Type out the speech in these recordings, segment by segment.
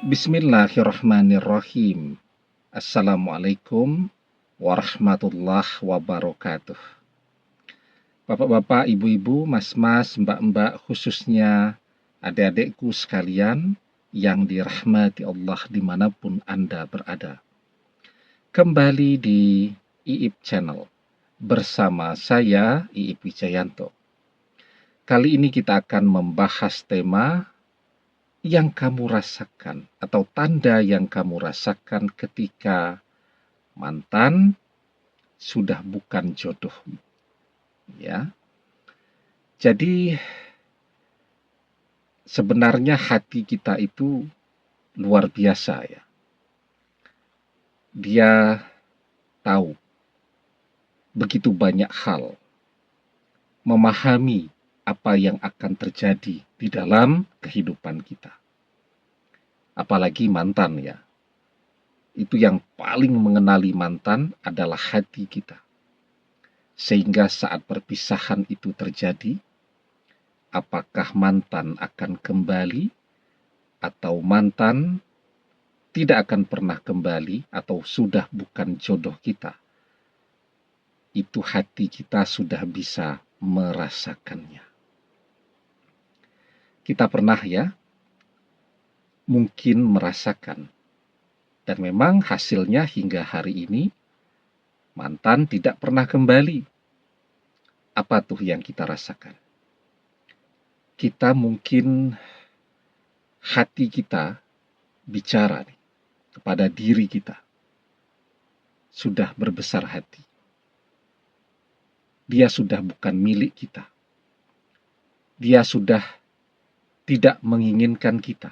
Bismillahirrahmanirrahim. Assalamualaikum warahmatullahi wabarakatuh. Bapak-bapak, ibu-ibu, mas-mas, mbak-mbak, khususnya adik-adikku sekalian yang dirahmati Allah dimanapun Anda berada. Kembali di IIP Channel bersama saya, IIP Wijayanto. Kali ini kita akan membahas tema yang kamu rasakan atau tanda yang kamu rasakan ketika mantan sudah bukan jodohmu, ya. Jadi sebenarnya hati kita itu luar biasa, ya. Dia tahu begitu banyak hal, memahami apa yang akan terjadi di dalam kehidupan kita. Apalagi mantan, ya. Itu yang paling mengenali mantan adalah hati kita. Sehingga saat perpisahan itu terjadi, apakah mantan akan kembali atau mantan tidak akan pernah kembali atau sudah bukan jodoh kita, itu hati kita sudah bisa merasakannya. Kita pernah, ya, mungkin merasakan, dan memang hasilnya hingga hari ini mantan tidak pernah kembali. Apa tuh yang kita rasakan? Kita mungkin hati kita bicara nih kepada diri kita, sudah berbesar hati. Dia sudah bukan milik kita. Dia sudah tidak menginginkan kita,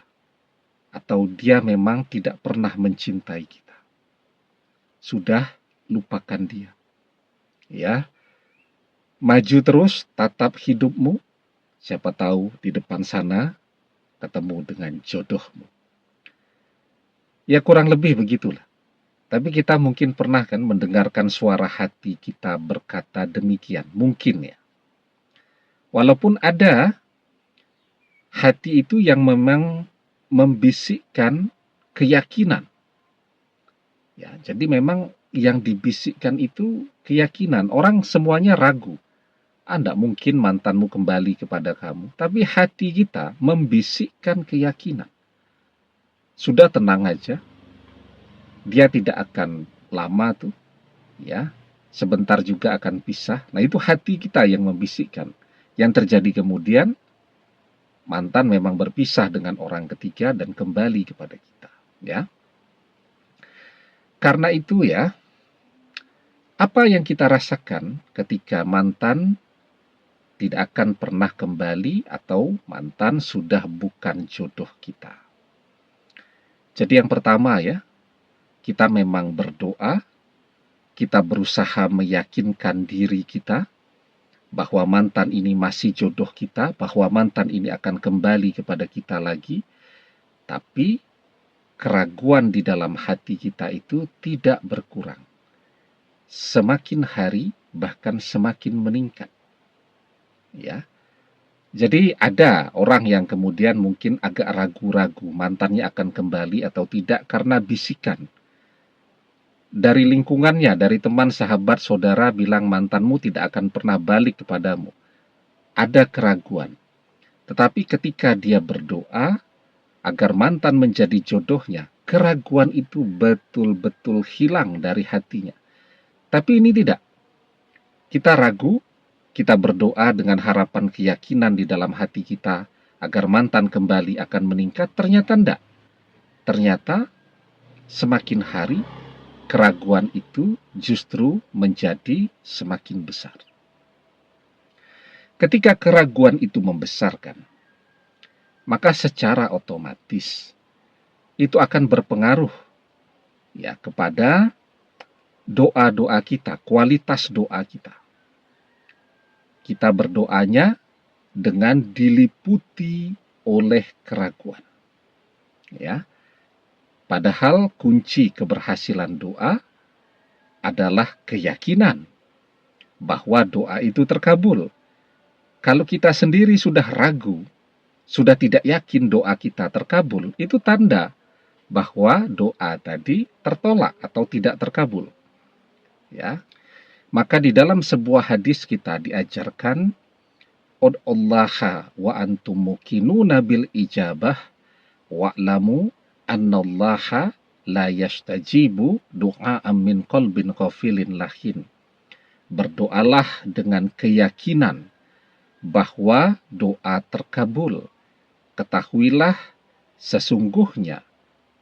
atau dia memang tidak pernah mencintai kita. Sudah, lupakan dia. Ya, maju terus, tatap hidupmu. Siapa tahu di depan sana ketemu dengan jodohmu. Ya, kurang lebih begitulah. Tapi kita mungkin pernah kan mendengarkan suara hati kita berkata demikian. Mungkin, ya. Walaupun ada hati itu yang memang membisikkan keyakinan. Ya, jadi memang yang dibisikkan itu keyakinan. Orang semuanya ragu. Tidak mungkin mantanmu kembali kepada kamu. Tapi hati kita membisikkan keyakinan. Sudah, tenang aja. Dia tidak akan lama tuh. Ya, sebentar juga akan pisah. Nah, itu hati kita yang membisikkan. Yang terjadi kemudian, mantan memang berpisah dengan orang ketiga dan kembali kepada kita, ya. Karena itu, ya, apa yang kita rasakan ketika mantan tidak akan pernah kembali atau mantan sudah bukan jodoh kita? Jadi yang pertama, ya, kita memang berdoa, kita berusaha meyakinkan diri kita bahwa mantan ini masih jodoh kita, bahwa mantan ini akan kembali kepada kita lagi, tapi keraguan di dalam hati kita itu tidak berkurang. Semakin hari, bahkan semakin meningkat. Ya. Jadi ada orang yang kemudian mungkin agak ragu-ragu mantannya akan kembali atau tidak karena bisikan dari lingkungannya, dari teman, sahabat, saudara bilang mantanmu tidak akan pernah balik kepadamu. Ada keraguan. Tetapi ketika dia berdoa agar mantan menjadi jodohnya, keraguan itu betul-betul hilang dari hatinya. Tapi ini tidak. Kita ragu, kita berdoa dengan harapan keyakinan di dalam hati kita agar mantan kembali akan meningkat, ternyata tidak. Ternyata semakin hari, keraguan itu justru menjadi semakin besar. Ketika keraguan itu membesarkan, maka secara otomatis itu akan berpengaruh, ya, kepada doa-doa kita, kualitas doa kita. Kita berdoanya dengan diliputi oleh keraguan. Ya. Padahal kunci keberhasilan doa adalah keyakinan bahwa doa itu terkabul. Kalau kita sendiri sudah ragu, sudah tidak yakin doa kita terkabul, itu tanda bahwa doa tadi tertolak atau tidak terkabul. Ya, maka di dalam sebuah hadis kita diajarkan ud'ullaha wa antum muqinuna bil ijabah wa'lamu annallaha la yastajibu du'a'an min qalbin ghafilin lahin. Berdoalah dengan keyakinan bahwa doa terkabul. Ketahuilah sesungguhnya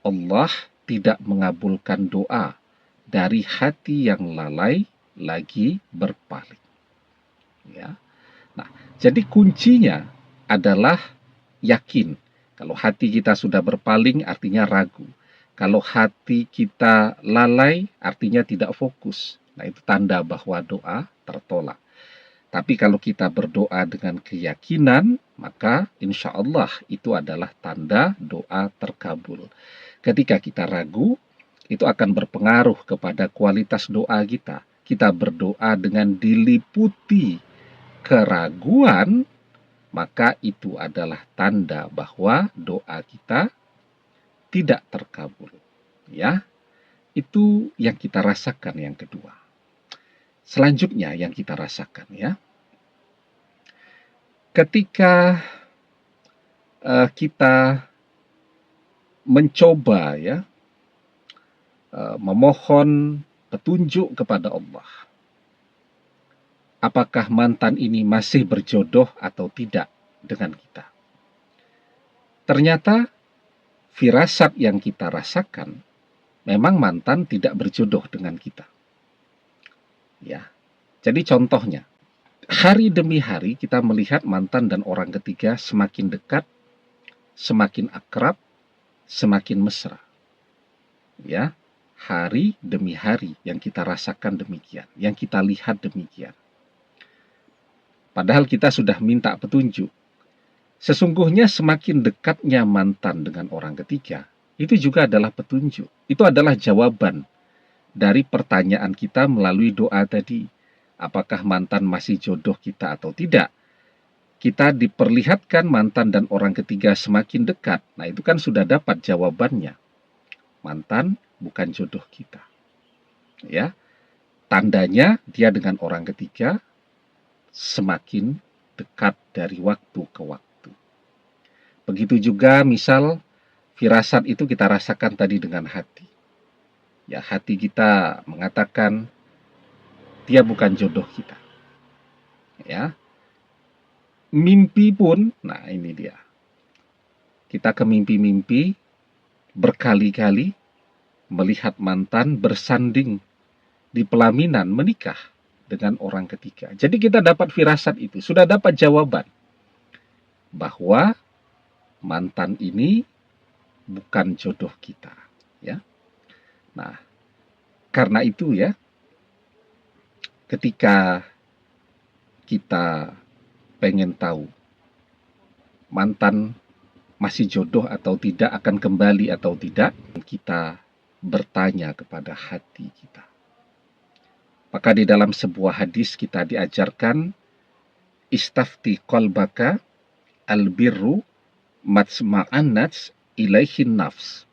Allah tidak mengabulkan doa dari hati yang lalai lagi berpaling. Ya. Nah, jadi kuncinya adalah yakin. Kalau hati kita sudah berpaling, artinya ragu. Kalau hati kita lalai, artinya tidak fokus. Nah, itu tanda bahwa doa tertolak. Tapi kalau kita berdoa dengan keyakinan, maka insya Allah itu adalah tanda doa terkabul. Ketika kita ragu, itu akan berpengaruh kepada kualitas doa kita. Kita berdoa dengan diliputi keraguan, maka itu adalah tanda bahwa doa kita tidak terkabul. Ya, itu yang kita rasakan yang kedua. Selanjutnya yang kita rasakan ya, ketika kita mencoba ya memohon petunjuk kepada Allah, apakah mantan ini masih berjodoh atau tidak dengan kita. Ternyata firasat yang kita rasakan memang mantan tidak berjodoh dengan kita. Ya. Jadi contohnya, hari demi hari kita melihat mantan dan orang ketiga semakin dekat, semakin akrab, semakin mesra. Ya, hari demi hari yang kita rasakan demikian, yang kita lihat demikian. Padahal kita sudah minta petunjuk. Sesungguhnya semakin dekatnya mantan dengan orang ketiga, itu juga adalah petunjuk. Itu adalah jawaban dari pertanyaan kita melalui doa tadi. Apakah mantan masih jodoh kita atau tidak? Kita diperlihatkan mantan dan orang ketiga semakin dekat. Nah, itu kan sudah dapat jawabannya. Mantan bukan jodoh kita. Ya. Tandanya dia dengan orang ketiga semakin dekat dari waktu ke waktu. Begitu juga misal firasat itu kita rasakan tadi dengan hati. Ya, hati kita mengatakan dia bukan jodoh kita. Ya. Mimpi pun, nah ini dia. Kita ke mimpi-mimpi berkali-kali melihat mantan bersanding di pelaminan menikah dengan orang ketiga. Jadi kita dapat firasat itu, sudah dapat jawaban bahwa mantan ini bukan jodoh kita, ya. Nah, karena itu ya, ketika kita pengen tahu mantan masih jodoh atau tidak, akan kembali atau tidak, kita bertanya kepada hati kita. Maka di dalam sebuah hadis kita diajarkan, istafti qalbaka albirru matsma'annat ilaihin nafs.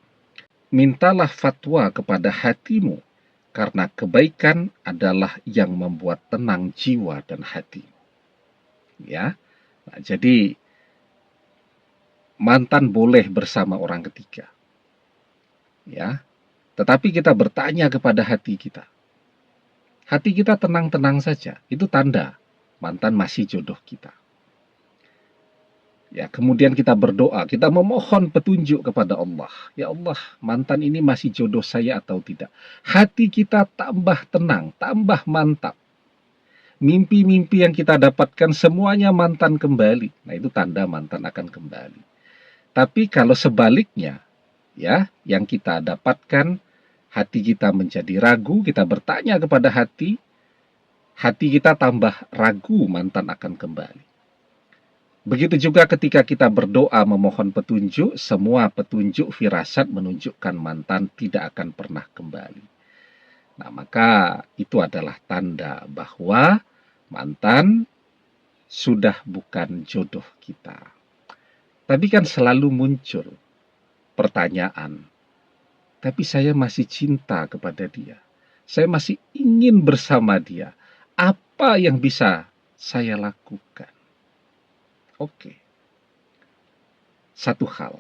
Mintalah fatwa kepada hatimu, karena kebaikan adalah yang membuat tenang jiwa dan hati. Ya, nah, jadi mantan boleh bersama orang ketiga. Ya, tetapi kita bertanya kepada hati kita. Hati kita tenang-tenang saja, itu tanda mantan masih jodoh kita. Ya, kemudian kita berdoa, kita memohon petunjuk kepada Allah. Ya Allah, mantan ini masih jodoh saya atau tidak? Hati kita tambah tenang, tambah mantap. Mimpi-mimpi yang kita dapatkan semuanya mantan kembali. Nah, itu tanda mantan akan kembali. Tapi kalau sebaliknya, ya, yang kita dapatkan hati kita menjadi ragu, kita bertanya kepada hati kita tambah ragu mantan akan kembali. Begitu juga ketika kita berdoa memohon petunjuk, semua petunjuk firasat menunjukkan mantan tidak akan pernah kembali. Nah, maka itu adalah tanda bahwa mantan sudah bukan jodoh kita. Tapi kan selalu muncul pertanyaan, tapi saya masih cinta kepada dia. Saya masih ingin bersama dia. Apa yang bisa saya lakukan? Oke. Satu hal,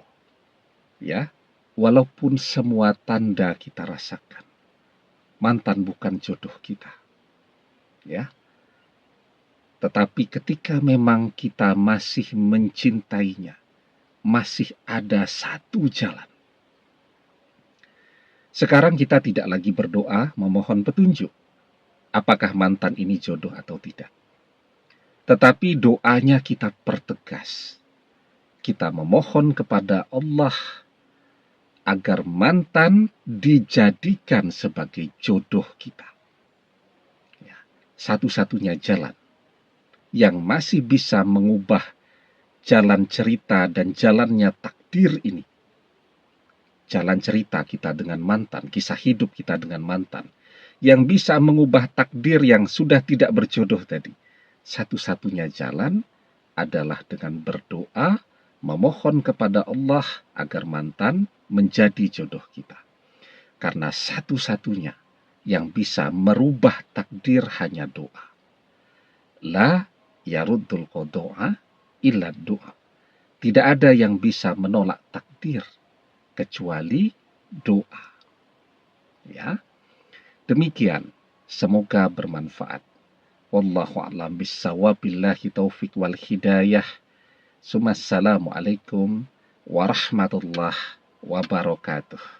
ya. Walaupun semua tanda kita rasakan, mantan bukan jodoh kita, ya. Tetapi ketika memang kita masih mencintainya, masih ada satu jalan. Sekarang kita tidak lagi berdoa memohon petunjuk, apakah mantan ini jodoh atau tidak. Tetapi doanya kita pertegas. Kita memohon kepada Allah agar mantan dijadikan sebagai jodoh kita. Ya, satu-satunya jalan yang masih bisa mengubah jalan cerita dan jalannya takdir ini. Jalan cerita kita dengan mantan, kisah hidup kita dengan mantan, yang bisa mengubah takdir yang sudah tidak berjodoh tadi. Satu-satunya jalan adalah dengan berdoa, memohon kepada Allah agar mantan menjadi jodoh kita. Karena satu-satunya yang bisa merubah takdir hanya doa. La yaruddul qada'a illa doa. Tidak ada yang bisa menolak takdir kecuali doa. Ya. Demikian, semoga bermanfaat. Wallahu a'lam bissawab, billahi taufik wal hidayah. Assalamualaikum warahmatullahi wabarakatuh.